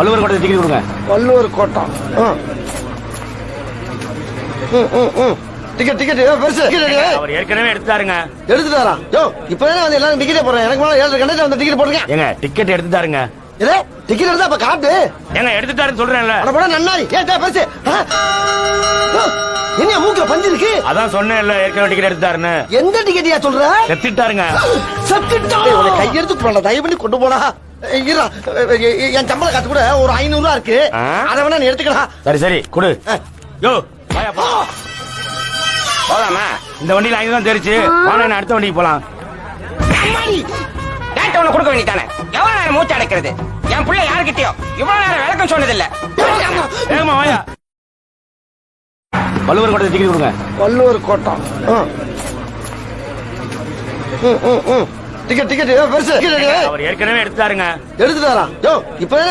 வள்ளுவர் கோட்டை டிக்கெட் கொடுங்க. Valluvar Kottam. Ticket ticket பெருசு. அவர் ஏற்கனவே எடுத்துட்டாருங்க. எடுத்துட்டாரா? யோ இப்பதானே வந்து எல்லாரும் டிக்கெட் போடுறேன். எனக்கு மேல 7 கண்டக்டர் வந்து டிக்கெட் போடுங்க. ஏங்க டிக்கெட் எடுத்துட்டாருங்க. இதே டிக்கெட் எடுத்தா அப்ப காட்டு. ஏங்க எடுத்துட்டாருன்னு சொல்றேன்ல. அட போடா நன்னாரி. ஏன்டா பெருசு? என்ன மூக்குல பஞ்சு இருக்கு? அதான் சொன்னேன்ல ஏற்கனவே டிக்கெட் எடுத்துட்டாருன்னு. எந்த டிக்கெட்டியா சொல்ற? செத்துட்டாருங்க. செத்துட்டாரு. உன்னை கையெடுத்து போடா. தயவு பண்ணி கொண்டு போடா. என் சம்பள காசு கூட ஒரு 500 ரூபா இருக்கு. அத வேணா நீ எடுத்துக்கலாம். சரி சரி குடு. யோ வாயா போ. போலாமா? இந்த வண்டியில 5 தான் தெரிச்சு. வாங்க அடுத்த வண்டிக்கு போலாம். டேட்டா ஒண்ணு கொடுக்க வேண்டியதானே? எவ்வளவு நேரம் மூச்சு அடைக்கிறது? என் பிள்ளை யாருக்கிட்டயோ இவ்வளவு நேரம் விளக்கம் சொன்னதில்ல. வேகமா வாயா. வள்ளுவர் கோட்டை டிக்கெட் கொடுங்க. வள்ளுவர் கோட்டம். டிக்கெட் டிக்கெட் பெருசு. அவர் ஏற்கனவே எடுத்துட்டாருங்க. எடுத்துட்டாரா? யோ இப்பதானே